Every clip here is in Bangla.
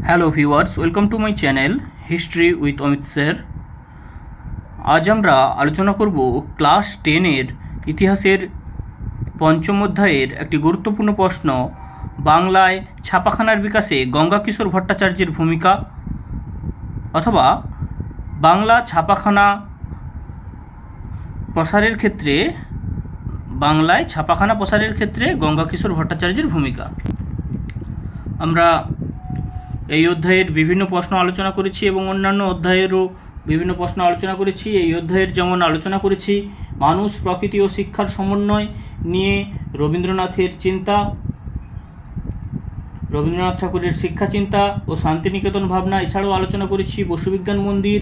Hello viewers, welcome to my channel history with Amit sir. আজ আমরা আলোচনা করব ক্লাস 10-এর ইতিহাসের পঞ্চম অধ্যায়ের একটি গুরুত্বপূর্ণ প্রশ্ন, বাংলায় ছাপাখানার বিকাশে গঙ্গাকিশোর ভট্টাচার্যের ভূমিকা, অথবা বাংলা ছাপাখানা প্রসারের ক্ষেত্রে বাংলায় ছাপাখানা প্রসারের ক্ষেত্রে গঙ্গাকিশোর ভট্টাচার্যের ভূমিকা। আমরা এই অধ্যায়ের বিভিন্ন প্রশ্ন আলোচনা করেছি এবং অন্যান্য অধ্যায়েরও বিভিন্ন প্রশ্ন আলোচনা করেছি। এই অধ্যায়ের যেমন আলোচনা করেছি মানুষ, প্রকৃতি ও শিক্ষার সমন্বয় নিয়ে রবীন্দ্রনাথের চিন্তা, রবীন্দ্রনাথ ঠাকুরের শিক্ষা চিন্তা ও শান্তিনিকেতন ভাবনা। এছাড়াও আলোচনা করেছি বসুবিজ্ঞান মন্দির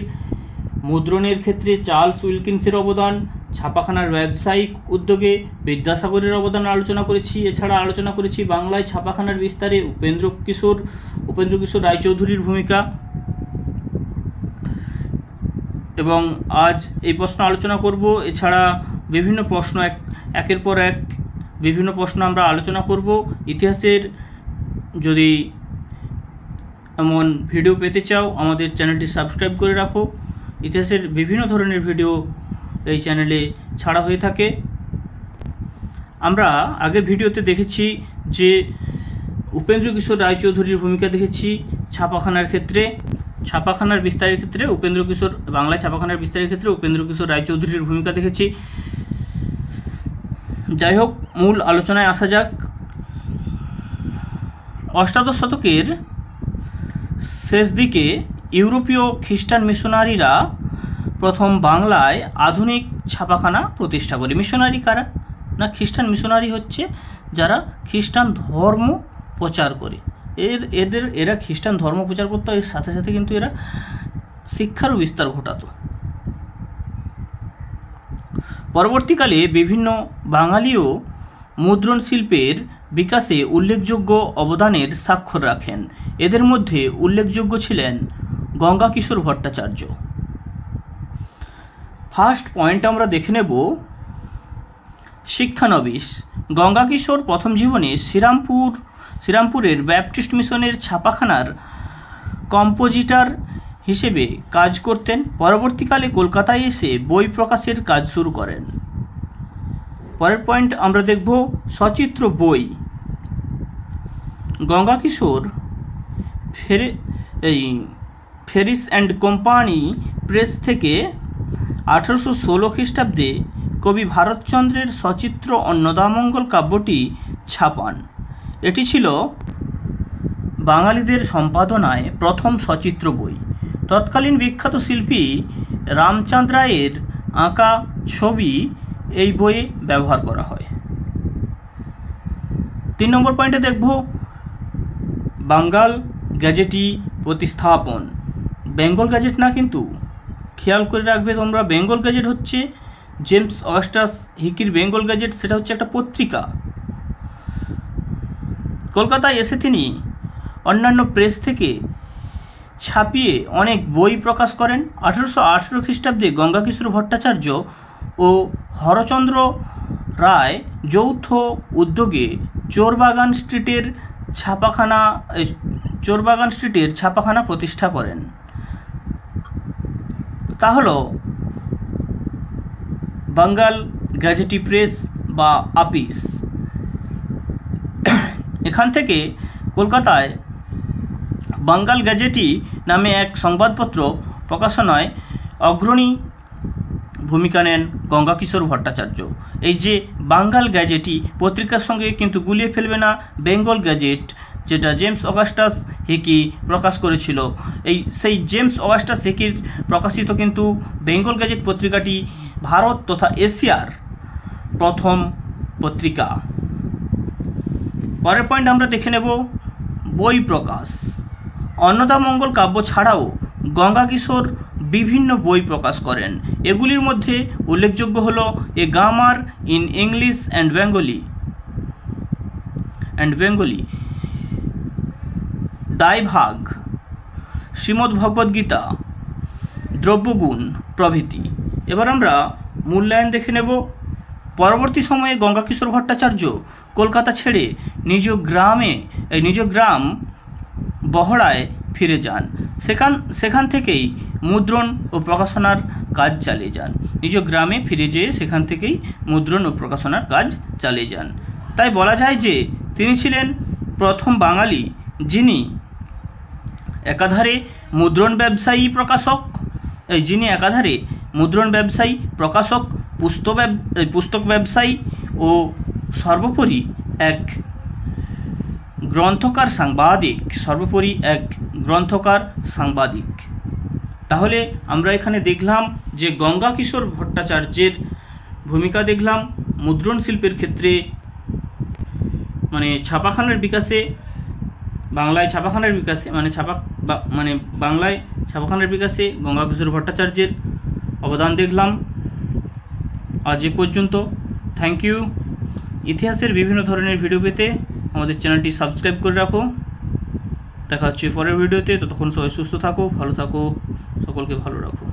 মুদ্রণের ক্ষেত্রে চার্লস উইলকিন্সের অবদান, ছাপাখানার ব্যবসায়িক উদ্যোগে বিদ্যাসাগরের অবদান আলোচনা করেছি। এছাড়া আলোচনা করেছি বাংলায় ছাপাখানার বিস্তারে উপেন্দ্র কিশোর রায়চৌধুরীর ভূমিকা। এবং আজ এই প্রশ্ন আলোচনা করব। এছাড়া বিভিন্ন প্রশ্ন একের পর এক বিভিন্ন প্রশ্ন আমরা আলোচনা করব। ইতিহাসের যদি এমন ভিডিও পেতে চাও আমাদের চ্যানেলটি সাবস্ক্রাইব করে রাখো। ইতিহাসের বিভিন্ন ধরনের ভিডিও এই চ্যানেলে ছাড়া হয়ে থাকে। আমরা আগের ভিডিওতে দেখেছি যে উপেন্দ্র কিশোর রায়চৌধুরীর ভূমিকা দেখেছি ছাপাখানার ক্ষেত্রে, ছাপাখানার বিস্তারের ক্ষেত্রে বাংলায় ছাপাখানার বিস্তারের ক্ষেত্রে উপেন্দ্র কিশোর রায়চৌধুরীর ভূমিকা দেখেছি। যাই হোক, মূল আলোচনায় আসা যাক। অষ্টাদশ শতকের শেষ দিকে ইউরোপীয় খ্রিস্টান মিশনারিরা প্রথম বাংলায় আধুনিক ছাপাখানা প্রতিষ্ঠা করে। মিশনারি কারা? না, খ্রিস্টান মিশনারি হচ্ছে যারা খ্রিস্টান ধর্ম প্রচার করে। এরা খ্রিস্টান ধর্ম প্রচার করতো, এর সাথে সাথে কিন্তু এরা শিক্ষারও বিস্তার ঘটাতো। পরবর্তীকালে বিভিন্ন বাঙালিও মুদ্রণ শিল্পের বিকাশে উল্লেখযোগ্য অবদানের স্বাক্ষর রাখেন। এদের মধ্যে উল্লেখযোগ্য ছিলেন গঙ্গাকিশোর ভট্টাচার্য। ফার্স্ট পয়েন্ট আমরা দেখে নেব শিক্ষানবিশ। গঙ্গাকিশোর প্রথম জীবনে শ্রীরামপুরের ব্যাপটিস্ট মিশনের ছাপাখানার কম্পোজিটর হিসেবে কাজ করতেন। পরবর্তীকালে কলকাতায় এসে বই প্রকাশের কাজ শুরু করেন। পরের পয়েন্ট আমরা দেখব সচিত্র বই। Gangakishore Ferris and company press থেকে 1816 খ্রিস্টাব্দে কবি ভারতচন্দ্রের সচিত্র অন্নদামঙ্গল কাব্যটি ছাপান। এটি ছিল বাঙালিদের সম্পাদনায় প্রথম সচিত্র বই। তৎকালীন বিখ্যাত শিল্পী রামচাঁদ রায়ের আঁকা ছবি এই বইয়ে ব্যবহার করা হয়। 3 নম্বর পয়েন্টে দেখব বাঙ্গাল গ্যাজেটি প্রতিস্থাপন। বেঙ্গল গ্যাজেট না, কিন্তু খেয়াল করে রাখবে তোমরা, বেঙ্গল গ্যাজেট হচ্ছে জেমস অগাস্টাস হিকির বেঙ্গল গ্যাজেট, সেটা হচ্ছে একটা পত্রিকা। কলকাতায় এসে তিনি অন্যান্য প্রেস থেকে ছাপিয়ে অনেক বই প্রকাশ করেন। 1818 খ্রিস্টাব্দে গঙ্গাকিশোর ভট্টাচার্য ও হরচন্দ্র রায় যৌথ উদ্যোগে চোরবাগান স্ট্রিটের ছাপাখানা প্রতিষ্ঠা করেন। তা হল বাঙ্গাল গ্যাজেটি প্রেস বা আপিস। এখান থেকে কলকাতায় বাঙ্গাল গ্যাজেটি নামে এক সংবাদপত্র প্রকাশনায় অগ্রণী ভূমিকা নেন গঙ্গাকিশোর ভট্টাচার্য। এই যে বাঙ্গাল গ্যাজেটি পত্রিকার সঙ্গে কিন্তু গুলিয়ে ফেলবে না বেঙ্গল গ্যাজেট, যেটা জেমস অগাস্টাস হিকি প্রকাশ করেছিল। সেই জেমস অগাস্টাস হিকির প্রকাশিত কিন্তু বেঙ্গল গ্যাজেট পত্রিকাটি ভারত তথা এশিয়ার প্রথম পত্রিকা। পরের পয়েন্ট আমরা দেখে নেব বই প্রকাশ। অন্নদামঙ্গল কাব্য ছাড়াও গঙ্গাকিশোর বিভিন্ন বই প্রকাশ করেন। এগুলির মধ্যে উল্লেখযোগ্য হল a grammar in English and Bengali, Dayabhaga, Shrimad Bhagavadgita, Dravyaguna প্রভৃতি। এবার আমরা মূল্যায়ন দেখে নেব। পরবর্তী সময়ে গঙ্গাকিশোর ভট্টাচার্য কলকাতা ছেড়ে নিজ গ্রাম বহড়ায় ফিরে যান। সেখান থেকেই মুদ্রণ ও প্রকাশনার কাজ চালিয়ে যান। নিজ গ্রামে ফিরে যেয়ে সেখান থেকেই মুদ্রণ ও প্রকাশনার কাজ চালিয়ে যান। তাই বলা যায় যে তিনি ছিলেন প্রথম বাঙালি যিনি একাধারে মুদ্রণ ব্যবসায়ী প্রকাশক, পুস্তক ব্যবসায়ী ও সর্বোপরি এক গ্রন্থকার সাংবাদিক। তাহলে আমরা এখানে দেখলাম যে গঙ্গা কিশোর ভট্টাচার্যের ভূমিকা দেখলাম মুদ্রণ শিল্পের ক্ষেত্রে, মানে বাংলায় ছাপাখানার বিকাশে গঙ্গা কিশোর ভট্টাচার্যের অবদান দেখলাম। আজ এ পর্যন্ত। Thank you. ইতিহাসের বিভিন্ন ধরনের ভিডিও পেতে আমাদের চ্যানেলটি সাবস্ক্রাইব করে রাখো। দেখা হচ্ছে পরের ভিডিওতে। ততক্ষণ সবাই সুস্থ থাকো, ভালো থাকো, সকলকে ভালো রাখো।